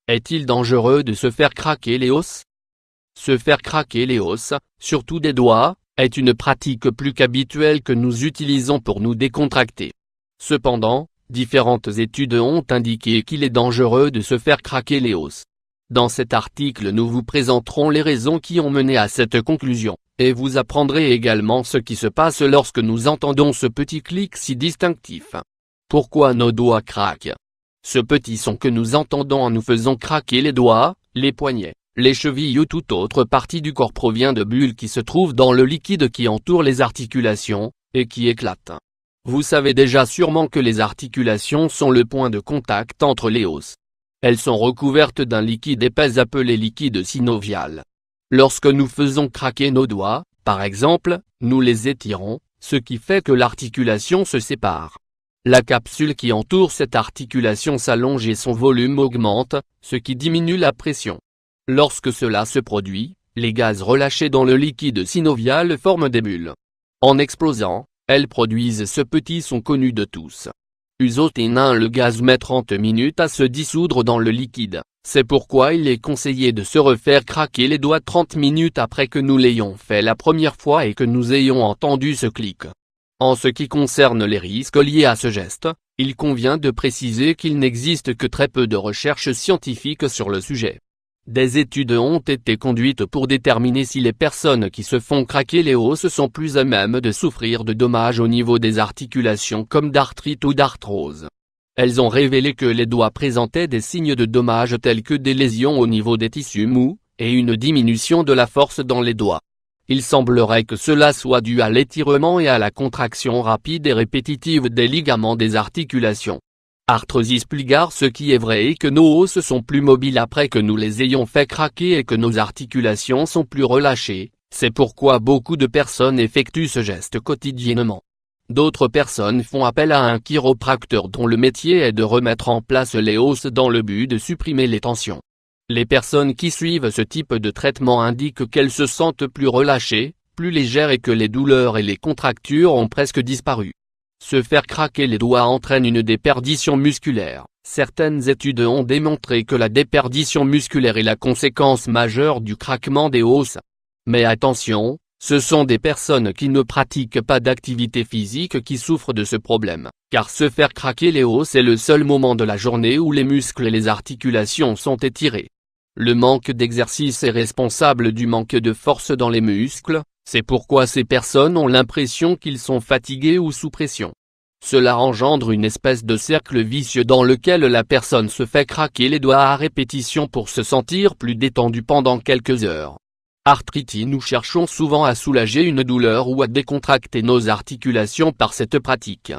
Est-il dangereux de se faire craquer les os? Se faire craquer les os, surtout des doigts, est une pratique plus qu'habituelle que nous utilisons pour nous décontracter. Cependant, différentes études ont indiqué qu'il est dangereux de se faire craquer les os. Dans cet article nous vous présenterons les raisons qui ont mené à cette conclusion, et vous apprendrez également ce qui se passe lorsque nous entendons ce petit clic si distinctif. Pourquoi nos doigts craquent? Ce petit son que nous entendons en nous faisant craquer les doigts, les poignets, les chevilles ou toute autre partie du corps provient de bulles qui se trouvent dans le liquide qui entoure les articulations, et qui éclatent. Vous savez déjà sûrement que les articulations sont le point de contact entre les os. Elles sont recouvertes d'un liquide épais appelé liquide synovial. Lorsque nous faisons craquer nos doigts, par exemple, nous les étirons, ce qui fait que l'articulation se sépare. La capsule qui entoure cette articulation s'allonge et son volume augmente, ce qui diminue la pression. Lorsque cela se produit, les gaz relâchés dans le liquide synovial forment des bulles. En explosant, elles produisent ce petit son connu de tous. Le gaz met 30 minutes à se dissoudre dans le liquide, c'est pourquoi il est conseillé de se refaire craquer les doigts 30 minutes après que nous l'ayons fait la première fois et que nous ayons entendu ce clic. En ce qui concerne les risques liés à ce geste, il convient de préciser qu'il n'existe que très peu de recherches scientifiques sur le sujet. Des études ont été conduites pour déterminer si les personnes qui se font craquer les os sont plus à même de souffrir de dommages au niveau des articulations comme d'arthrite ou d'arthrose. Elles ont révélé que les doigts présentaient des signes de dommages tels que des lésions au niveau des tissus mous, et une diminution de la force dans les doigts. Il semblerait que cela soit dû à l'étirement et à la contraction rapide et répétitive des ligaments des articulations. Arthrosis vulgaire. Ce qui est vrai est que nos os sont plus mobiles après que nous les ayons fait craquer et que nos articulations sont plus relâchées, c'est pourquoi beaucoup de personnes effectuent ce geste quotidiennement. D'autres personnes font appel à un chiropracteur dont le métier est de remettre en place les os dans le but de supprimer les tensions. Les personnes qui suivent ce type de traitement indiquent qu'elles se sentent plus relâchées, plus légères et que les douleurs et les contractures ont presque disparu. Se faire craquer les doigts entraîne une déperdition musculaire. Certaines études ont démontré que la déperdition musculaire est la conséquence majeure du craquement des os. Mais attention, ce sont des personnes qui ne pratiquent pas d'activité physique qui souffrent de ce problème, car se faire craquer les os est le seul moment de la journée où les muscles et les articulations sont étirés. Le manque d'exercice est responsable du manque de force dans les muscles. C'est pourquoi ces personnes ont l'impression qu'ils sont fatigués ou sous pression. Cela engendre une espèce de cercle vicieux dans lequel la personne se fait craquer les doigts à répétition pour se sentir plus détendu pendant quelques heures. Arthrite. Nous cherchons souvent à soulager une douleur ou à décontracter nos articulations par cette pratique.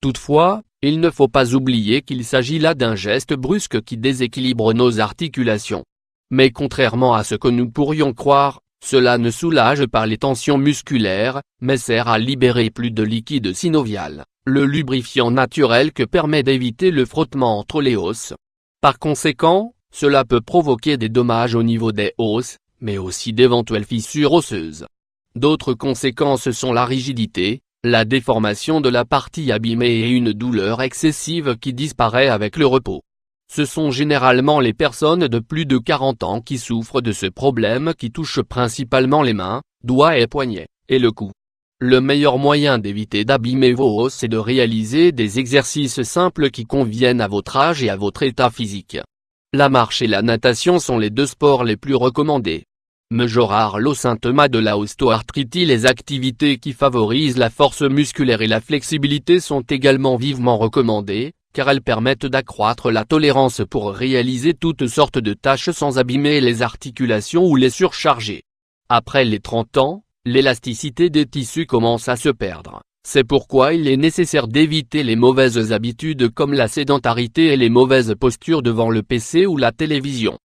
Toutefois, il ne faut pas oublier qu'il s'agit là d'un geste brusque qui déséquilibre nos articulations. Mais contrairement à ce que nous pourrions croire, cela ne soulage pas les tensions musculaires, mais sert à libérer plus de liquide synovial, le lubrifiant naturel que permet d'éviter le frottement entre les os. Par conséquent, cela peut provoquer des dommages au niveau des os, mais aussi d'éventuelles fissures osseuses. D'autres conséquences sont la rigidité, la déformation de la partie abîmée et une douleur excessive qui disparaît avec le repos. Ce sont généralement les personnes de plus de 40 ans qui souffrent de ce problème qui touche principalement les mains, doigts et poignets, et le cou. Le meilleur moyen d'éviter d'abîmer vos os est de réaliser des exercices simples qui conviennent à votre âge et à votre état physique. La marche et la natation sont les deux sports les plus recommandés. Mejorar los symptômes de la osteoarthrite. Les activités qui favorisent la force musculaire et la flexibilité sont également vivement recommandées, car elles permettent d'accroître la tolérance pour réaliser toutes sortes de tâches sans abîmer les articulations ou les surcharger. Après les 30 ans, l'élasticité des tissus commence à se perdre. C'est pourquoi il est nécessaire d'éviter les mauvaises habitudes comme la sédentarité et les mauvaises postures devant le PC ou la télévision.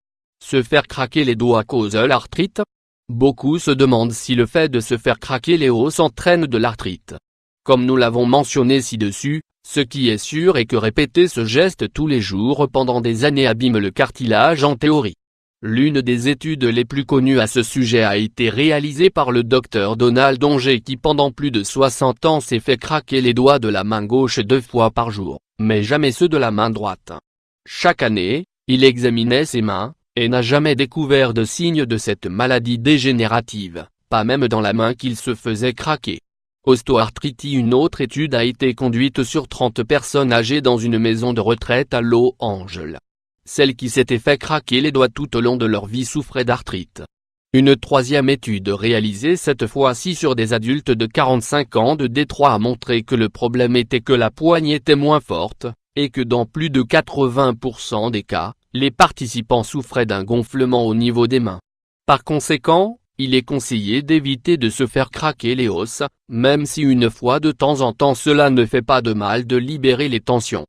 Se faire craquer les doigts cause l'arthrite? Beaucoup se demandent si le fait de se faire craquer les os entraîne de l'arthrite. Comme nous l'avons mentionné ci-dessus, ce qui est sûr est que répéter ce geste tous les jours pendant des années abîme le cartilage en théorie. L'une des études les plus connues à ce sujet a été réalisée par le docteur Donald Donger qui pendant plus de 60 ans s'est fait craquer les doigts de la main gauche 2 fois par jour, mais jamais ceux de la main droite. Chaque année, Il examinait ses mains, et n'a jamais découvert de signes de cette maladie dégénérative, pas même dans la main qu'il se faisait craquer. Osteoarthritis. Une autre étude a été conduite sur 30 personnes âgées dans une maison de retraite à Los Angeles. Celles qui s'étaient fait craquer les doigts tout au long de leur vie souffraient d'arthrite. Une troisième étude réalisée cette fois-ci sur des adultes de 45 ans de Détroit a montré que le problème était que la poigne était moins forte, et que dans plus de 80% des cas, les participants souffraient d'un gonflement au niveau des mains. Par conséquent, il est conseillé d'éviter de se faire craquer les os, même si une fois de temps en temps cela ne fait pas de mal de libérer les tensions.